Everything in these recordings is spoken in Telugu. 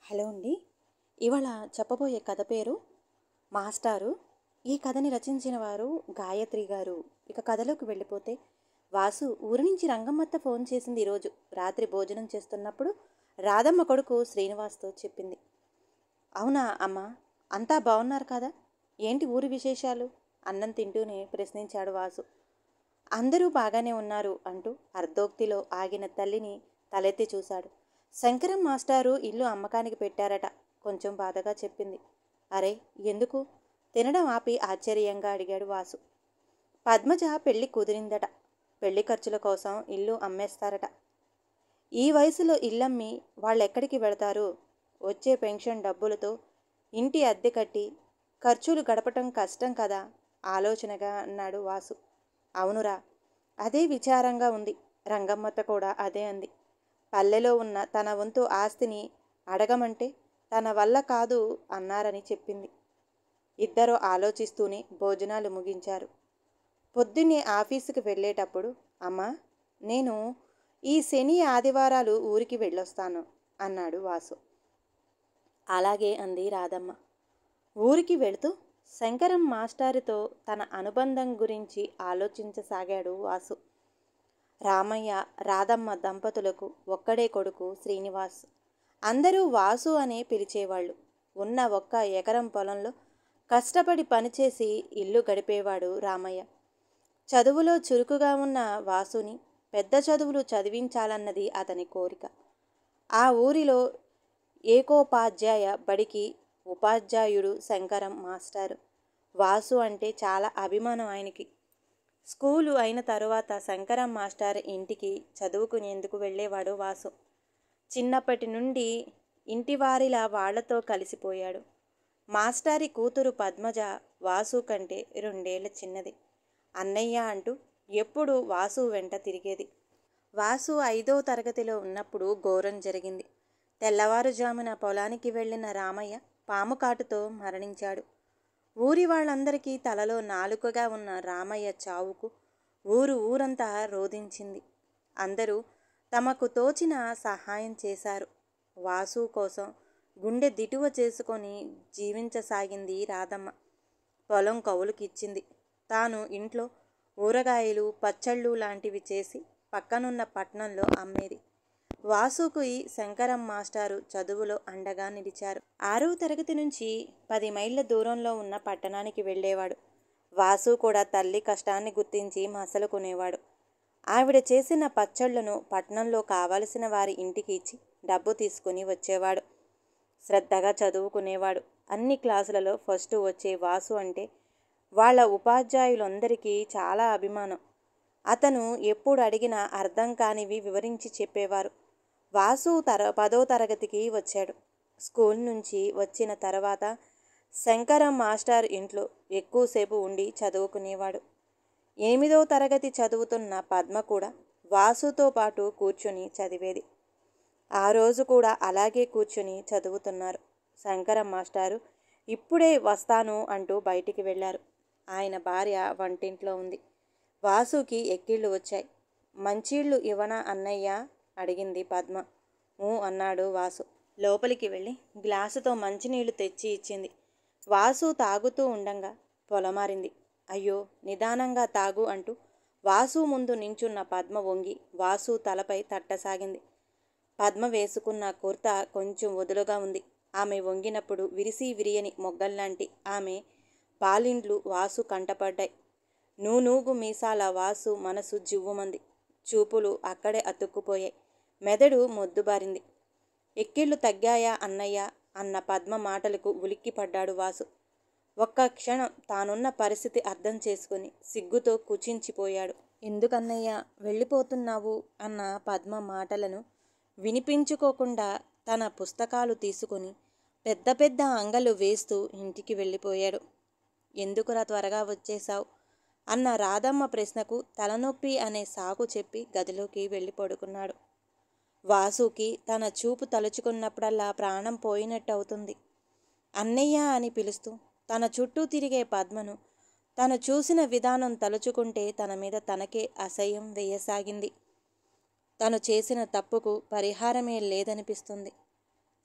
హలో అండి. ఇవాళ చెప్పబోయే కథ పేరు మాస్టారు. ఈ కథని రచించిన వారు గాయత్రి గారు. ఇక కథలోకి వెళ్ళిపోతే, వాసు ఊరి నుంచి రంగమ్మత్త ఫోన్ చేసింది ఈరోజు రాత్రి భోజనం చేస్తున్నప్పుడు. రాధమ్మ కొడుకు శ్రీనివాస్తో చెప్పింది. అవునా అమ్మ, అంతా బాగున్నారు కదా? ఏంటి ఊరి విశేషాలు? అన్నం తింటూనే ప్రశ్నించాడు వాసు. అందరూ బాగానే ఉన్నారు అంటూ అర్ధోక్తిలో ఆగిన తల్లిని తలెత్తి చూశాడు. శంకరం మాస్టారు ఇల్లు అమ్మకానికి పెట్టారట, కొంచెం బాధగా చెప్పింది. అరే, ఎందుకు? తినడం ఆపి ఆశ్చర్యంగా అడిగాడు వాసు. పద్మజ పెళ్లి కుదిరిందట. పెళ్లి ఖర్చుల కోసం ఇల్లు అమ్మేస్తారట. ఈ వయసులో ఇల్లమ్మి వాళ్ళెక్కడికి వెళతారు? వచ్చే పెన్షన్ డబ్బులతో ఇంటి అద్దె కట్టి ఖర్చులు గడపటం కష్టం కదా, ఆలోచనగా అన్నాడు వాసు. అవునురా, అదే విచారంగా ఉంది. రంగమ్మత్త కూడా అదే అంది. పల్లెలో ఉన్న తన వంతు ఆస్తిని అడగమంటే తన వల్ల కాదు అన్నారని చెప్పింది. ఇద్దరూ ఆలోచిస్తూనే భోజనాలు ముగించారు. పొద్దున్నే ఆఫీసుకి వెళ్ళేటప్పుడు, అమ్మా, నేను ఈ శని ఆదివారాలు ఊరికి వెళ్ళొస్తాను అన్నాడు వాసు. అలాగే అంది రాధమ్మ. ఊరికి వెళుతూ శంకరం మాస్టారుతో తన అనుబంధం గురించి ఆలోచించసాగాడు వాసు. రామయ్య, రాధమ్మ దంపతులకు ఒక్కడే కొడుకు శ్రీనివాస్. అందరూ వాసు అనే పిలిచేవాళ్ళు. ఉన్న ఒక్క ఎకరం పొలంలో కష్టపడి పనిచేసి ఇల్లు గడిపేవాడు రామయ్య. చదువులో చురుకుగా ఉన్న వాసుని పెద్ద చదువులు చదివించాలన్నది అతని కోరిక. ఆ ఊరిలో ఏకోపాధ్యాయ బడికి ఉపాధ్యాయుడు శంకరం మాస్టారు. వాసు అంటే చాలా అభిమానం ఆయనకి. స్కూలు అయిన తరువాత శంకరం మాస్టర్ ఇంటికి చదువుకునేందుకు వెళ్ళేవాడు వాసు. చిన్నప్పటి నుండి ఇంటివారిలా వాళ్లతో కలిసిపోయాడు. మాస్టారి కూతురు పద్మజ వాసు కంటే 2 ఏళ్ల చిన్నది. అన్నయ్య అంటూ ఎప్పుడూ వాసు వెంట తిరిగేది. వాసు 5వ తరగతిలో ఉన్నప్పుడు ఘోరం జరిగింది. తెల్లవారుజామున పొలానికి వెళ్ళిన రామయ్య పాము కాటుతో మరణించాడు. ఊరి వాళ్ళందరికీ తలలో నాలుకగా ఉన్న రామయ్య చావుకు ఊరంతా రోదించింది. అందరూ తమకు తోచిన సహాయం చేశారు. వాసు కోసం గుండె దిటువ చేసుకొని జీవించసాగింది రాధమ్మ. పొలం కవులుకిచ్చింది. తాను ఇంట్లో ఊరగాయలు, పచ్చళ్ళు లాంటివి చేసి పక్కనున్న పట్నంలో అమ్మేది. వాసుకి శంకరం మాస్టారు చదువులో అండగా నిలిచారు. 6వ తరగతి నుంచి 10 మైళ్ళ దూరంలో ఉన్న పట్టణానికి వెళ్ళేవాడు. వాసు కూడా తల్లి కష్టాన్ని గుర్తించి మసలుకునేవాడు. ఆవిడ చేసిన పచ్చళ్లను పట్నంలో కావలసిన వారి ఇంటికి ఇచ్చి డబ్బు తీసుకుని వచ్చేవాడు. శ్రద్ధగా చదువుకునేవాడు. అన్ని క్లాసులలో ఫస్ట్ వచ్చే వాసు అంటే వాళ్ళ ఉపాధ్యాయులందరికీ చాలా అభిమానం. అతను ఎప్పుడు అడిగినా అర్థం కానివి వివరించి చెప్పేవారు. వాసు 10వ తరగతికి వచ్చాడు. స్కూల్ నుంచి వచ్చిన తర్వాత శంకరం మాస్టర్ ఇంట్లో ఎక్కువసేపు ఉండి చదువుకునేవాడు. 8వ తరగతి చదువుతున్న పద్మ కూడా వాసుతో పాటు కూర్చుని చదివేది. ఆ రోజు కూడా అలాగే కూర్చుని చదువుతున్నారు. శంకరం మాస్టారు ఇప్పుడే వస్తాను అంటూ బయటికి వెళ్ళారు. ఆయన భార్య వంటింట్లో ఉంది. వాసుకి ఎక్కిళ్ళు వచ్చాయి. మంచీళ్ళు ఇవ్వనా అన్నయ్య అడిగింది పద్మ. ఊ అన్నాడు వాసు. లోపలికి వెళ్ళి గ్లాసుతో మంచినీళ్లు తెచ్చి ఇచ్చింది. వాసు తాగుతూ ఉండంగా పొలమారింది. అయ్యో, నిదానంగా తాగు అంటూ వాసు ముందు నించున్న పద్మ వంగి వాసు తలపై తట్టసాగింది. పద్మ వేసుకున్న కుర్తా కొంచెం వదులుగా ఉంది. ఆమె వంగినప్పుడు విరిసి విరియని మొగ్గల్లాంటి ఆమె పాలిండ్లు వాసు కంటపడ్డాయి. నూనూగు మీసాల వాసు మనసు జివ్వుమంది. చూపులు అక్కడే అతుక్కుపోయాయి. మెదడు మొద్దుబారింది. ఎక్కిళ్ళు తగ్గాయా అన్నయ్య అన్న పద్మ మాటలకు ఉలిక్కిపడ్డాడు వాసు. ఒక్క క్షణం తానున్న పరిస్థితి అర్థం చేసుకుని సిగ్గుతో కుచించిపోయాడు. ఎందుకన్నయ్య వెళ్ళిపోతున్నావు అన్న పద్మ మాటలను వినిపించుకోకుండా తన పుస్తకాలు తీసుకుని పెద్ద పెద్ద అంగలు వేస్తూ ఇంటికి వెళ్ళిపోయాడు. ఎందుకురా త్వరగా వచ్చేశావు అన్న రాధమ్మ ప్రశ్నకు తలనొప్పి అనే సాకు చెప్పి గదిలోకి వెళ్ళి పడుకున్నాడు. వాసుకి తన చూపు తలుచుకున్నప్పుడల్లా ప్రాణం పోయినట్టు అవుతుంది. అన్నయ్య అని పిలుస్తూ తన చుట్టూ తిరిగే పద్మను తను చూసిన విధానం తలుచుకుంటే తన మీద తనకే అసహ్యం వేయసాగింది. తను చేసిన తప్పుకు పరిహారమే లేదనిపిస్తుంది.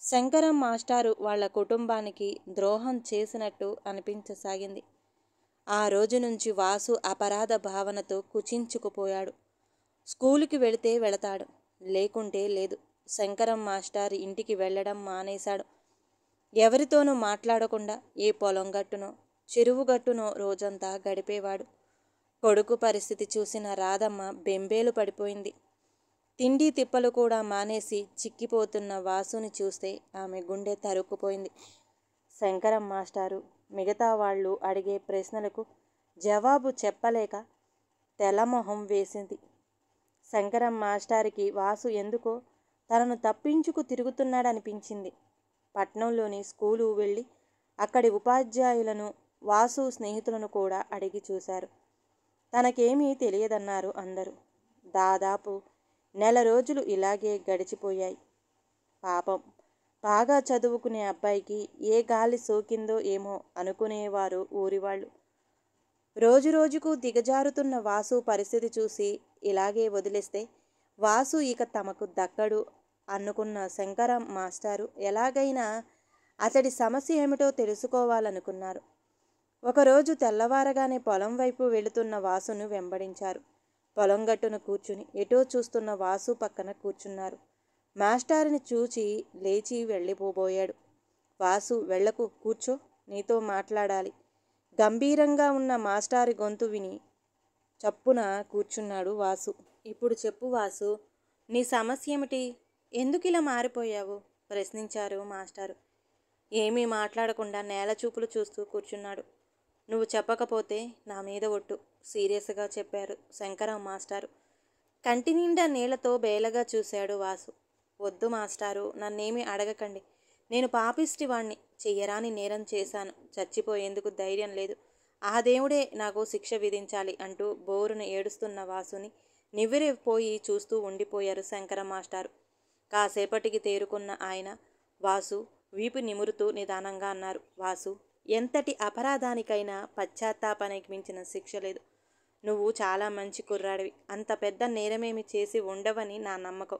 శంకరం మాస్టారు వాళ్ళ కుటుంబానికి ద్రోహం చేసినట్టు అనిపించసాగింది. ఆ రోజు నుంచి వాసు అపరాధ భావనతో కుచించుకుపోయాడు. స్కూలుకి వెళితే వెళతాడు, లేకుంటే లేదు. శంకరం మాస్టారు ఇంటికి వెళ్ళడం మానేశాడు. ఎవరితోనూ మాట్లాడకుండా ఏ పొలం గట్టునో చెరువు గట్టునో రోజంతా గడిపేవాడు. కొడుకు పరిస్థితి చూసిన రాధమ్మ బెంబేలు పడిపోయింది. తిండి తిప్పలు కూడా మానేసి చిక్కిపోతున్న వాసుని చూస్తే ఆమె గుండె తరుక్కుపోయింది. శంకరం మాస్టారు మిగతా వాళ్ళు అడిగే ప్రశ్నలకు జవాబు చెప్పలేక తెల్లమొహం వేసింది. శంకరం మాస్టారికి వాసు ఎందుకో తనను తప్పించుకు తిరుగుతున్నాడనిపించింది. పట్నంలోని స్కూలు వెళ్ళి అక్కడి ఉపాధ్యాయులను, వాసు స్నేహితులను కూడా అడిగి చూశారు. తనకేమీ తెలియదన్నారు అందరూ. దాదాపు నెల రోజులు ఇలాగే గడిచిపోయాయి. పాపం, బాగా చదువుకునే అబ్బాయికి ఏ గాలి సోకిందో ఏమో అనుకునేవారు ఊరివాళ్ళు. రోజురోజుకు దిగజారుతున్న వాసు పరిస్థితి చూసి ఇలాగే వదిలేస్తే వాసు ఇక తమకు దక్కడు అనుకున్న శంకరం మాస్టారు ఎలాగైనా అతడి సమస్య ఏమిటో తెలుసుకోవాలనుకున్నారు. ఒకరోజు తెల్లవారగానే పొలం వైపు వెళుతున్న వాసును వెంబడించారు. పొలం గట్టును కూర్చుని ఎటో చూస్తున్న వాసు పక్కన కూర్చున్నారు. మాస్టారుని చూచి లేచి వెళ్ళిపోబోయాడు. వాసు, వెళ్ళకు, కూర్చో, నీతో మాట్లాడాలి. గంభీరంగా ఉన్న మాస్టారు గొంతు విని చప్పున కూర్చున్నాడు వాసు. ఇప్పుడు చెప్పు వాసు, నీ సమస్య ఏమిటి? ఎందుకు ఇలా మారిపోయావు? ప్రశ్నించారు మాస్టారు. ఏమీ మాట్లాడకుండా నేల చూపులు చూస్తూ కూర్చున్నాడు. నువ్వు చెప్పకపోతే నా మీద ఒట్టు, సీరియస్గా చెప్పారు శంకరం మాస్టారు. కంటి నిండా నీళ్లతో బేలగా చూశాడు వాసు. వద్దు మాస్టారు, నన్నేమీ అడగకండి. నేను పాపిష్టి వాణ్ణి, చెయ్యరాని నేరం చేశాను. చచ్చిపోయేందుకు ధైర్యం లేదు. ఆ దేవుడే నాకు శిక్ష విధించాలి అంటూ బోరును ఏడుస్తున్న వాసుని నివ్వెరపోయి చూస్తూ ఉండిపోయారు శంకరం మాస్టారు. కాసేపటికి తేరుకున్న ఆయన వాసు వీపు నిమురుతూ నిదానంగా అన్నారు. వాసు, ఎంతటి అపరాధానికైనా పశ్చాత్తాపానికి మించిన శిక్ష లేదు. నువ్వు చాలా మంచి కుర్రాడివి. అంత పెద్ద నేరమేమి చేసి ఉండవని నా నమ్మకం.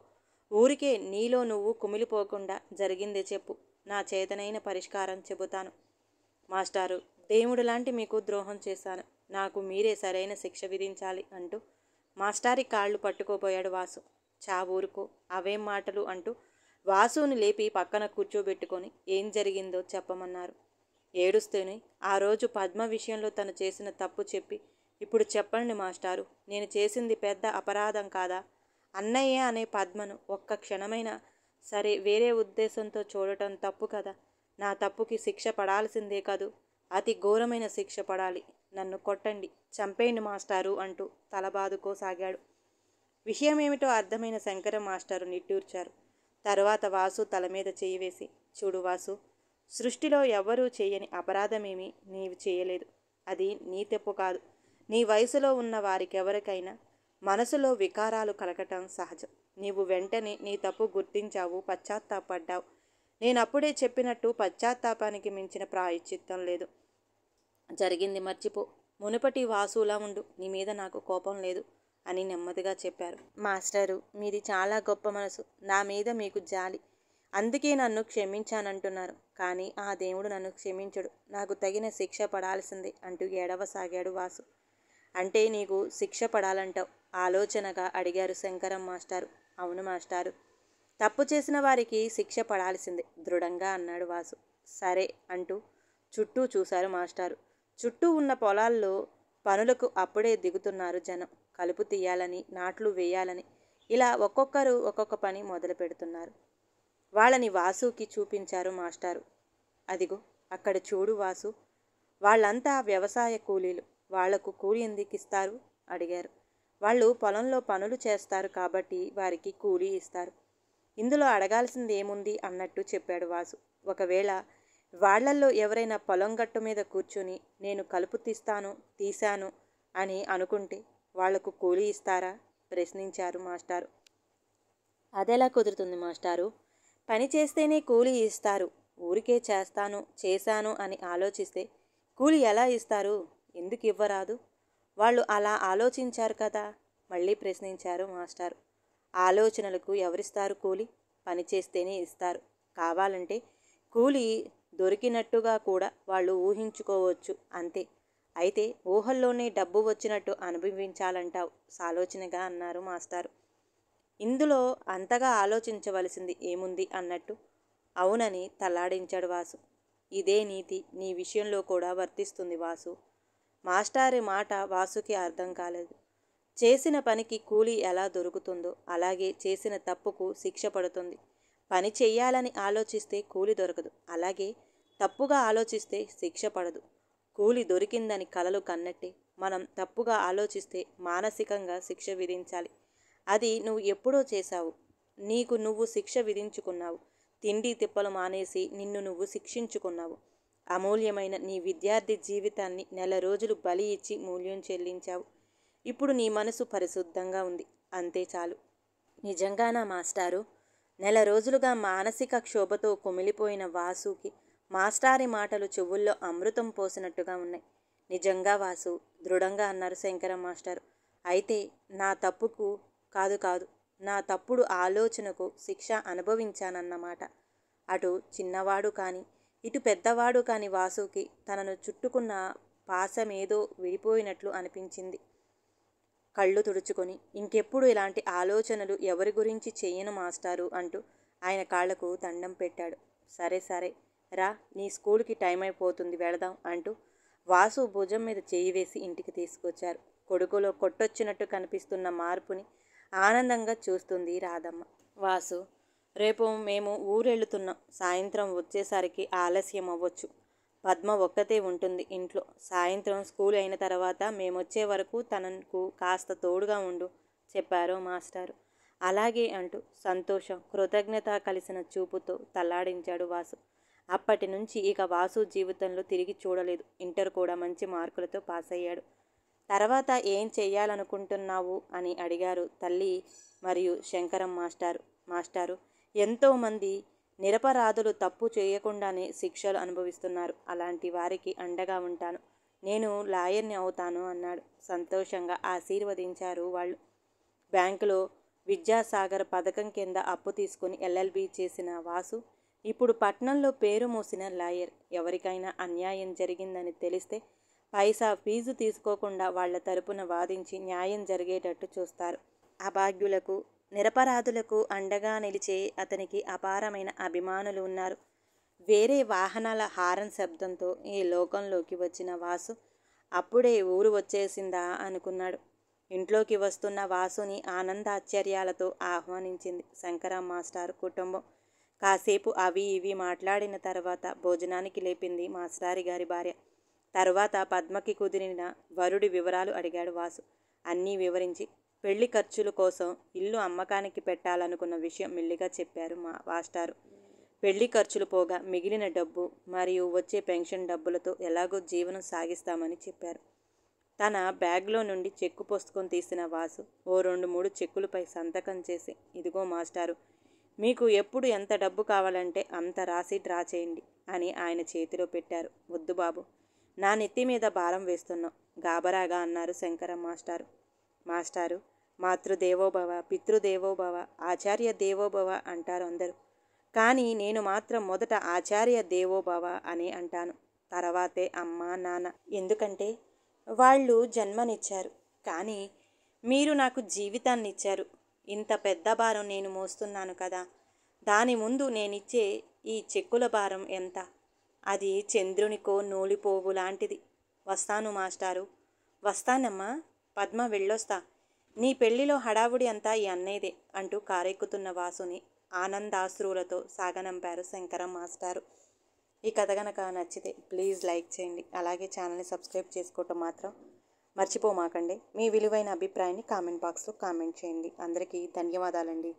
ఊరికే నీలో నువ్వు కుమిలిపోకుండా జరిగిందే చెప్పు. నా చేతనైన పరిష్కారం చెబుతాను. మాస్టారు, దేవుడు లాంటి మీకు ద్రోహం చేశాను. నాకు మీరే సరైన శిక్ష విధించాలి అంటూ మాస్టారి కాళ్ళు పట్టుకోబోయాడు వాసు. ఊరుకో, అవేం మాటలు అంటూ వాసుని లేపి పక్కన కూర్చోబెట్టుకొని ఏం జరిగిందో చెప్పమన్నారు. ఏడుస్తూనే ఆ రోజు పద్మ విషయంలో తను చేసిన తప్పు చెప్పి, ఇప్పుడు చెప్పండి మాస్టారు, నేను చేసింది పెద్ద అపరాధం కాదా? అన్నయ్య అనే పద్మను ఒక్క క్షణమైనా సరే వేరే ఉద్దేశంతో చూడటం తప్పు కదా? నా తప్పుకి శిక్ష పడాల్సిందే కదూ? అతి ఘోరమైన శిక్ష పడాలి. నన్ను కొట్టండి, చంపేయండి మాస్టారు అంటూ తలబాదుకోసాగాడు. విషయమేమిటో అర్థమైన శంకరం మాస్టారు నిట్టూర్చారు. తరువాత వాసు తల మీద చేయి వేసి, చూడు వాసు, సృష్టిలో ఎవ్వరూ చేయని అపరాధమేమీ నీవు చేయలేదు. అది నీ తప్పు కాదు. నీ వయసులో ఉన్న వారికెవరికైనా మనసులో వికారాలు కలగటం సహజం. నీవు వెంటనే నీ తప్పు గుర్తించావు, పశ్చాత్తాపడ్డావు. నేనప్పుడే చెప్పినట్టు పశ్చాత్తాపానికి మించిన ప్రాయశ్చిత్తం లేదు. జరిగింది మర్చిపో. మునుపటి వాసులా ఉండు. నీ మీద నాకు కోపం లేదు అని నెమ్మదిగా చెప్పారు. మాస్టరు, మీది చాలా గొప్ప మనసు. నా మీద మీకు జాలి. అందుకే నన్ను క్షమించానంటున్నారు. కానీ ఆ దేవుడు నన్ను క్షమించడు. నాకు తగిన శిక్ష పడాల్సిందే అంటూ ఏడవసాగాడు వాసు. అంటే నీకు శిక్ష పడాలంటావు? ఆలోచనగా అడిగారు శంకరం మాస్టారు. అవును మాస్టారు, తప్పు చేసిన వారికి శిక్ష పడాల్సిందే దృఢంగా అన్నాడు వాసు. సరే అంటూ చుట్టూ చూశారు మాస్టారు. చుట్టూ ఉన్న పొలాల్లో పనులకు అప్పుడే దిగుతున్నారు జనం. కలుపు తీయాలని, నాట్లు వేయాలని, ఇలా ఒక్కొక్కరు ఒక్కొక్క పని మొదలు పెడుతున్నారు. వాళ్ళని వాసుకి చూపించారు మాస్టారు. అదిగో అక్కడ చూడు వాసు, వాళ్ళంతా వ్యవసాయ కూలీలు. వాళ్లకు కూలి ఎందుకు ఇస్తారు అడిగారు. వాళ్ళు పొలంలో పనులు చేస్తారు కాబట్టి వారికి కూలీ ఇస్తారు. ఇందులో అడగాల్సింది ఏముంది అన్నట్టు చెప్పాడు వాసు. ఒకవేళ వాళ్లల్లో ఎవరైనా పొలం గట్టు మీద కూర్చుని నేను కలుపు తీశాను అని అనుకుంటే వాళ్లకు కూలీ ఇస్తారా? ప్రశ్నించారు మాస్టారు. అదెలా కుదురుతుంది మాస్టారు? పని చేస్తేనే కూలీ ఇస్తారు. ఊరికే చేశాను అని ఆలోచిస్తే కూలీ ఎలా ఇస్తారు? ఎందుకు ఇవ్వరాదు? వాళ్ళు అలా ఆలోచించారు కదా? మళ్ళీ ప్రశ్నించారు మాస్టారు. ఆలోచనలకు ఎవరిస్తారు కూలీ? పని చేస్తేనే ఇస్తారు. కావాలంటే కూలి దొరికినట్టుగా కూడా వాళ్ళు ఊహించుకోవచ్చు అంతే. అయితే ఊహల్లోనే డబ్బు వచ్చినట్టు అనుభవించాలంటావు సాలోచనగా అన్నారు మాస్టారు. ఇందులో అంతగా ఆలోచించవలసింది ఏముంది అన్నట్టు అవునని తల్లాడించాడు వాసు. ఇదే నీతి నీ విషయంలో కూడా వర్తిస్తుంది వాసు. మాస్టారి మాట వాసుకి అర్థం కాలేదు. చేసిన పనికి కూలి ఎలా దొరుకుతుందో అలాగే చేసిన తప్పుకు శిక్ష పడుతుంది. పని చెయ్యాలని ఆలోచిస్తే కూలి దొరకదు, అలాగే తప్పుగా ఆలోచిస్తే శిక్ష పడదు. కూలి దొరికిందని కలలు కన్నట్టే మనం తప్పుగా ఆలోచిస్తే మానసికంగా శిక్ష విధించాలి. అది నువ్వు ఎప్పుడో చేశావు. నీకు నువ్వు శిక్ష విధించుకున్నావు. తిండి తిప్పలు మానేసి నిన్ను నువ్వు శిక్షించుకున్నావు. అమూల్యమైన నీ విద్యార్థి జీవితాన్ని నెల రోజులు బలి ఇచ్చి మూల్యం చెల్లించావు. ఇప్పుడు నీ మనసు పరిశుద్ధంగా ఉంది, అంతే చాలు. నిజంగానా మాస్టారు? నెల రోజులుగా మానసిక క్షోభతో కుమిలిపోయిన వాసుకి మాస్టారి మాటలు చెవుల్లో అమృతం పోసినట్టుగా ఉన్నాయి. నిజంగా వాసు, దృఢంగా అన్నారు శంకరం మాస్టారు. అయితే నా తప్పుకు కాదు నా తప్పుడు ఆలోచనకు శిక్ష అనుభవించానన్నమాట. అటు చిన్నవాడు కాని ఇటు పెద్దవాడు కాని వాసుకి తనను చుట్టుకున్న పాశమేదో విడిపోయినట్లు అనిపించింది. కళ్ళు తుడుచుకొని ఇంకెప్పుడు ఇలాంటి ఆలోచనలు ఎవరి గురించి చెయ్యను మాస్టారు అంటూ ఆయన కాళ్లకు దండం పెట్టాడు. సరే రా, నీ స్కూల్కి టైం అయిపోతుంది, వెళదాం అంటూ వాసు భుజం మీద చేయి వేసి ఇంటికి తీసుకొచ్చారు. కొడుకులో కొట్టొచ్చినట్టు కనిపిస్తున్న మార్పుని ఆనందంగా చూస్తుంది రాధమ్మ. వాసు, రేపు మేము ఊరెళ్తున్నాం. సాయంత్రం వచ్చేసరికి ఆలస్యం అవ్వచ్చు. పద్మ ఒక్కతే ఉంటుంది ఇంట్లో. సాయంత్రం స్కూల్ అయిన తర్వాత మేమొచ్చే వరకు తనకు కాస్త తోడుగా ఉండు చెప్పారు మాస్టారు. అలాగే అంటూ సంతోషం కృతజ్ఞత కలిసిన చూపుతో తల్లాడించాడు వాసు. అప్పటి నుంచి ఇక వాసు జీవితంలో తిరిగి చూడలేదు. ఇంటర్ కూడా మంచి మార్కులతో పాస్ అయ్యాడు. తర్వాత ఏం చెయ్యాలనుకుంటున్నావు అని అడిగారు తల్లి మరియు శంకరం మాస్టారు. ఎంతోమంది నిరపరాధులు తప్పు చేయకుండానే శిక్షలు అనుభవిస్తున్నారు. అలాంటి వారికి అండగా ఉంటాను. నేను లాయర్ని అవుతాను అన్నాడు. సంతోషంగా ఆశీర్వదించారు వాళ్ళు. బ్యాంకులో విద్యాసాగర్ పథకం కింద అప్పు తీసుకుని ఎల్ఎల్బి చేసిన వాసు ఇప్పుడు పట్నంలో పేరు మోసిన లాయర్. ఎవరికైనా అన్యాయం జరిగిందని తెలిస్తే పైసా ఫీజు తీసుకోకుండా వాళ్ల తరపున వాదించి న్యాయం జరిగేటట్టు చూస్తారు. అభాగ్యులకు నిరపరాధులకు అండగా నిలిచే అతనికి అపారమైన అభిమానులు ఉన్నారు. వేరే వాహనాల హారన్ శబ్దంతో ఈ లోకంలోకి వచ్చిన వాసు అప్పుడే ఊరు వచ్చేసిందా అనుకున్నాడు. ఇంట్లోకి వస్తున్న వాసుని ఆనందాశ్చర్యాలతో ఆహ్వానించింది శంకరం మాస్టారు కుటుంబం. కాసేపు అవి ఇవి మాట్లాడిన తర్వాత భోజనానికి లేపింది మాస్టారి గారి భార్య. తర్వాత పద్మకి కుదిరిన వరుడి వివరాలు అడిగాడు వాసు. అన్నీ వివరించి పెళ్లి ఖర్చుల కోసం ఇల్లు అమ్మకానికి పెట్టాలనుకున్న విషయం మెల్లిగా చెప్పారు మాస్టారు. పెళ్లి ఖర్చులు పోగా మిగిలిన డబ్బు మరియు వచ్చే పెన్షన్ డబ్బులతో ఎలాగో జీవనం సాగిస్తామని చెప్పారు. తన బ్యాగ్లో నుండి చెక్కు పుస్తకం తీసిన వాసు ఓ 2-3 చెక్కులపై సంతకం చేసి, ఇదిగో మాస్టారు, మీకు ఎప్పుడు ఎంత డబ్బు కావాలంటే అంత రాసి డ్రా చేయండి అని ఆయన చేతిలో పెట్టారు. వద్దు బాబు, నా నెత్తి మీద భారం వేస్తున్నాం గాబరాగా అన్నారు శంకరం మాస్టారు. మాతృదేవోభవ, పితృదేవోభవ, ఆచార్య దేవోభవ అంటారు అందరూ. కానీ నేను మాత్రం మొదట ఆచార్య దేవోభవ అని అంటాను. తర్వాతే అమ్మ నాన్న. ఎందుకంటే వాళ్ళు జన్మనిచ్చారు, కానీ మీరు నాకు జీవితాన్ని ఇచ్చారు. ఇంత పెద్ద భారం నేను మోస్తున్నాను కదా, దాని ముందు నేనిచ్చే ఈ చెక్కుల భారం ఎంత? అది చంద్రునికో నూలిపోవు లాంటిది. వస్తాను మాస్టారు. వస్తానమ్మా. పద్మ, వెళ్ళొస్తా. నీ పెళ్లిలో హడావుడి అంతా ఈ అన్నయ్యదే అంటూ కారెక్కుతున్న వాసుని ఆనందాశ్రువులతో సాగనంపారు శంకరం మాస్టారు. ఈ కథ కనుక నచ్చితే ప్లీజ్ లైక్ చేయండి. అలాగే ఛానల్ని సబ్స్క్రైబ్ చేసుకోవటం మాత్రం మర్చిపోమాకండి. మీ విలువైన అభిప్రాయాన్ని కామెంట్ బాక్స్లో కామెంట్ చేయండి. అందరికీ ధన్యవాదాలండి.